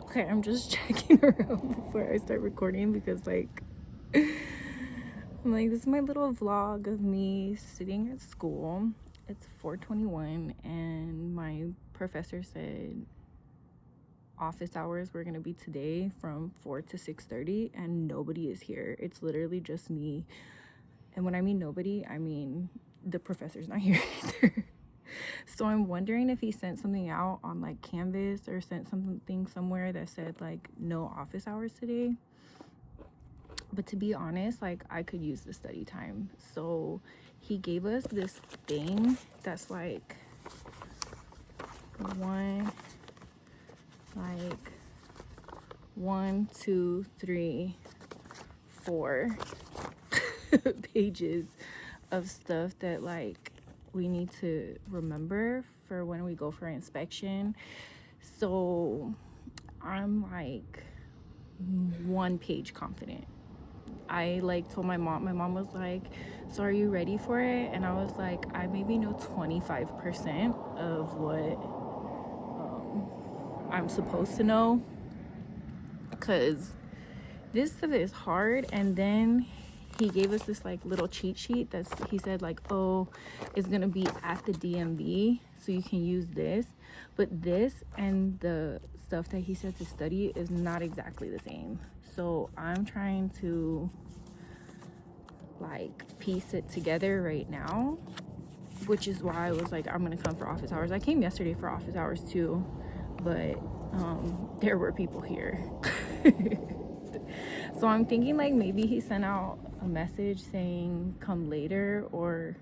Okay, I'm just checking around before I start recording because, like, I'm like, this is my little vlog of me sitting at school. It's 4:21, and my professor said office hours were gonna be today from 4 to 6:30, and nobody is here. It's literally just me. And when I mean nobody, I mean the professor's not here either. So I'm wondering if he sent something out on like Canvas or sent something somewhere that said like no office hours today. But to be honest, like I could use the study time. So he gave us this thing that's like one, two, three, four pages of stuff that like we need to remember for when we go for inspection. So I'm like 1 page confident. I like told my mom was like, so are you ready for it? And I was like, I maybe know 25% of what I'm supposed to know, because this stuff is hard. And then he gave us this like little cheat sheet that's, he said like, oh, it's gonna be at the DMV, so you can use this. But this and the stuff that he said to study is not exactly the same. So I'm trying to like piece it together right now, which is why I was like, I'm gonna come for office hours. I came yesterday for office hours too, but there were people here. So I'm thinking like maybe he sent out a message saying come later, or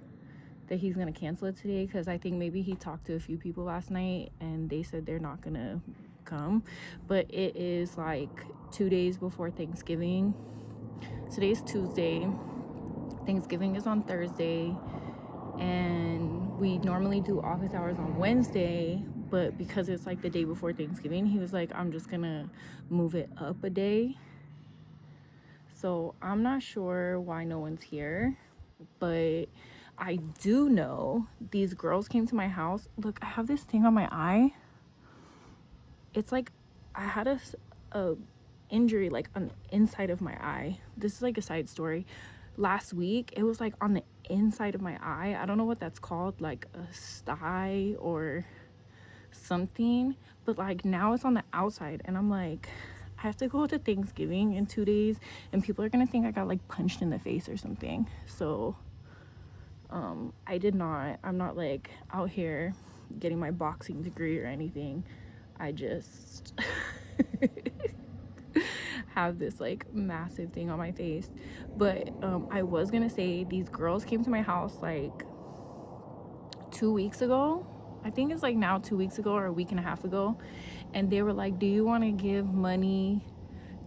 that he's gonna cancel it today, because I think maybe he talked to a few people last night and they said they're not gonna come. But it is like 2 days before Thanksgiving. Today's Tuesday, Thanksgiving is on Thursday, and we normally do office hours on Wednesday, but because it's like the day before Thanksgiving, he was like, I'm just gonna move it up a day. So I'm not sure why no one's here, but I do know these girls came to my house. Look, I have this thing on my eye. It's like I had a injury like on the inside of my eye. This is like a side story. Last week, it was like on the inside of my eye. I don't know what that's called, like a sty or something, but like now it's on the outside, and I'm like, I have to go to Thanksgiving in 2 days, and people are gonna think I got like punched in the face or something. So I'm not like out here getting my boxing degree or anything. I just have this like massive thing on my face. But I was gonna say, these girls came to my house like 2 weeks ago. I think it's like now 2 weeks ago or a week and a half ago, and they were like, do you want to give money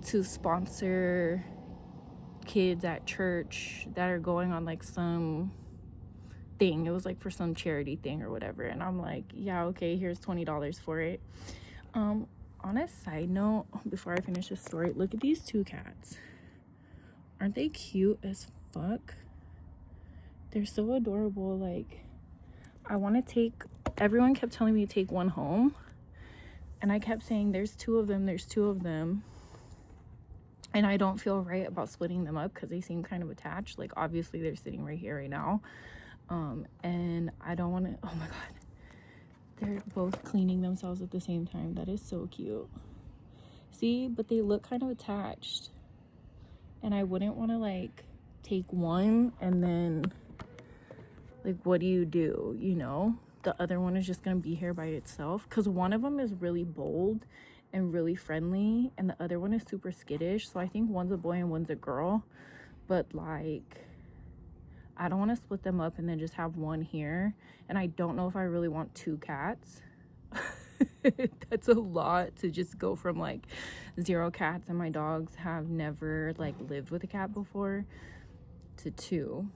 to sponsor kids at church that are going on like some thing? It was like for some charity thing or whatever. And I'm like, yeah, okay, here's $20 for it. On a side note, before I finish this story, look at these 2 cats. Aren't they cute as fuck? They're so adorable. Like, I want to take, everyone kept telling me to take one home, and I kept saying there's 2 of them, and I don't feel right about splitting them up because they seem kind of attached. Like, obviously they're sitting right here right now, and I don't want to, oh my god, they're both cleaning themselves at the same time. That is so cute. See, but they look kind of attached, and I wouldn't want to like take one and then like, what do, you know? The other one is just gonna be here by itself, because one of them is really bold and really friendly, and the other one is super skittish. So I think one's a boy and one's a girl, but like I don't want to split them up and then just have one here. And I don't know if I really want 2 cats. That's a lot to just go from like 0 cats, and my dogs have never like lived with a cat before, to 2.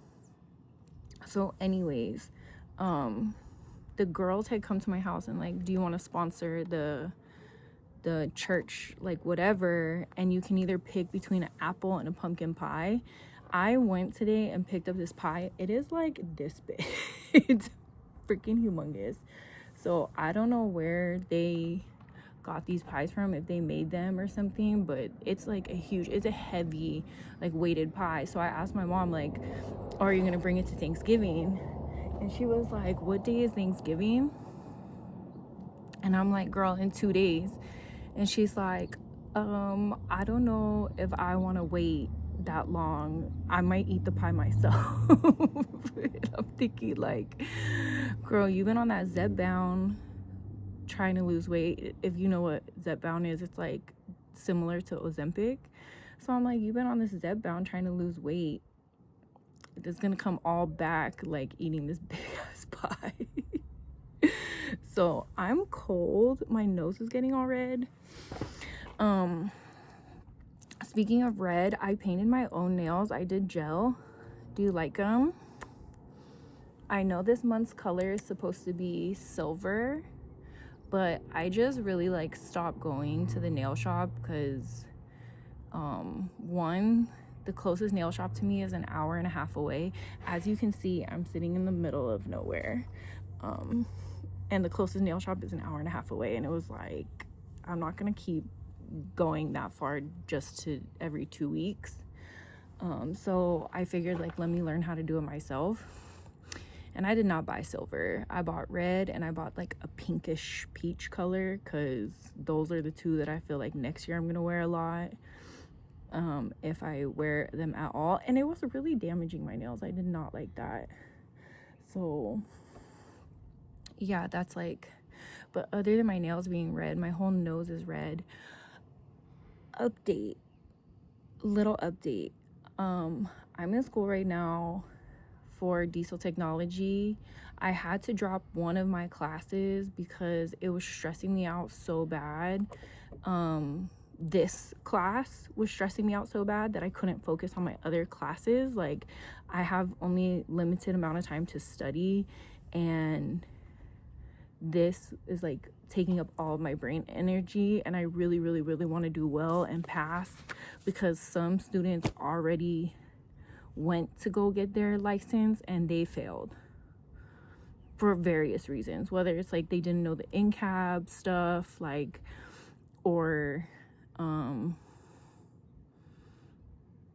So anyways, the girls had come to my house and like, do you want to sponsor the church, like whatever, and you can either pick between an apple and a pumpkin pie. I went today and picked up this pie. It is like this big. It's freaking humongous. So I don't know where they got these pies from, if they made them or something, but it's like it's a heavy, like, weighted pie. So I asked my mom, like, are you gonna bring it to Thanksgiving? And she was like, what day is Thanksgiving? And I'm like, girl, in 2 days. And she's like, I don't know if I want to wait that long. I might eat the pie myself. I'm thinking, like, girl, you've been on that Zepbound trying to lose weight. If you know what Zepbound is, it's like similar to Ozempic. So I'm like, you've been on this Zepbound trying to lose weight. It's gonna come all back like eating this big ass pie. So I'm cold. My nose is getting all red. Speaking of red, I painted my own nails. I did gel. Do you like them? I know this month's color is supposed to be silver, but I just really like stopped going to the nail shop because one, the closest nail shop to me is an hour and a half away. As you can see, I'm sitting in the middle of nowhere, and the closest nail shop is an hour and a half away, and it was like, I'm not gonna keep going that far just to every 2 weeks. So I figured, like, let me learn how to do it myself. And I did not buy silver. I bought red, and I bought like a pinkish peach color, because those are the two that I feel like next year I'm gonna wear a lot, if I wear them at all. And it was really damaging my nails. I did not like that. So yeah, that's like, but other than my nails being red, my whole nose is red. Little update. I'm in school right now for diesel technology. I had to drop one of my classes because it was stressing me out so bad. This class was stressing me out so bad that I couldn't focus on my other classes. Like, I have only limited amount of time to study, and this is like taking up all of my brain energy, and I really want to do well and pass, because some students already went to go get their license and they failed for various reasons, whether it's like they didn't know the in-cab stuff, like, or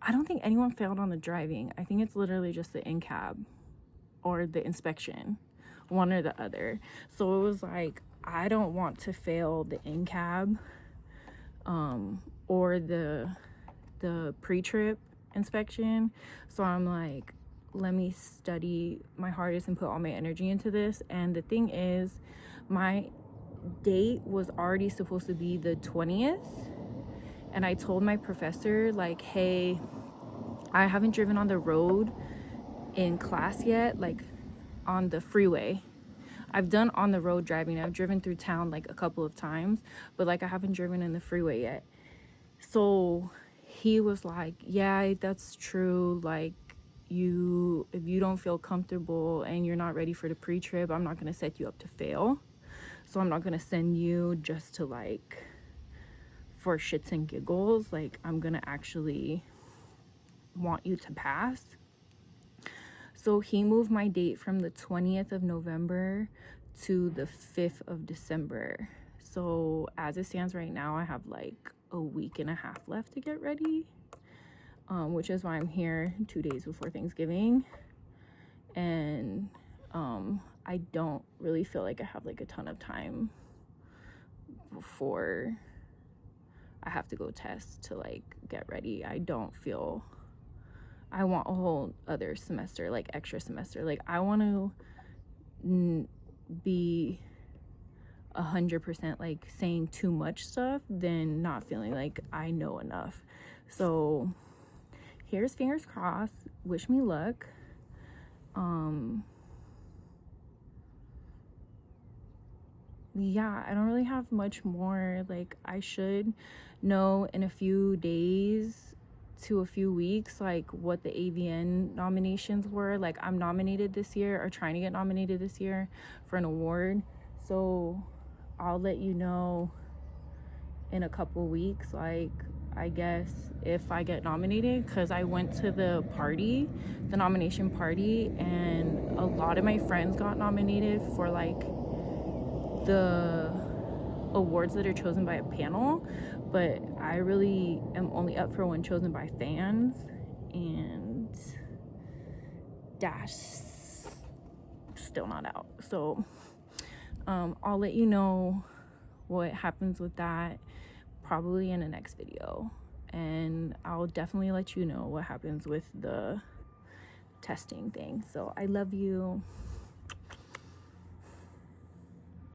I don't think anyone failed on the driving. I think it's literally just the in-cab or the inspection, one or the other. So it was like, I don't want to fail the in-cab or the pre-trip inspection. So I'm like, let me study my hardest and put all my energy into this. And the thing is, my date was already supposed to be the 20th, and I told my professor, like, hey, I haven't driven on the road in class yet, like on the freeway. I've done on the road driving. I've driven through town like a couple of times, but like I haven't driven in the freeway yet. So he was like, yeah, that's true. Like, if you don't feel comfortable and you're not ready for the pre-trip, I'm not going to set you up to fail. So I'm not going to send you just to, like, for shits and giggles. Like, I'm going to actually want you to pass. So he moved my date from the 20th of November to the 5th of December. So as it stands right now, I have like a week and a half left to get ready, which is why I'm here 2 days before Thanksgiving. And I don't really feel like I have like a ton of time before I have to go test to like get ready. I want a whole other semester, like extra semester. Like, I want to be 100% like saying too much stuff than not feeling like I know enough. So here's fingers crossed. Wish me luck. Yeah, I don't really have much more. Like, I should know in a few days to a few weeks like what the AVN nominations were. Like, I'm nominated this year, or trying to get nominated this year for an award. So I'll let you know in a couple weeks, like, I guess, if I get nominated, because I went to the nomination party, and a lot of my friends got nominated for like the awards that are chosen by a panel, but I really am only up for one chosen by fans, and that's still not out. So I'll let you know what happens with that probably in the next video, and I'll definitely let you know what happens with the testing thing. So I love you.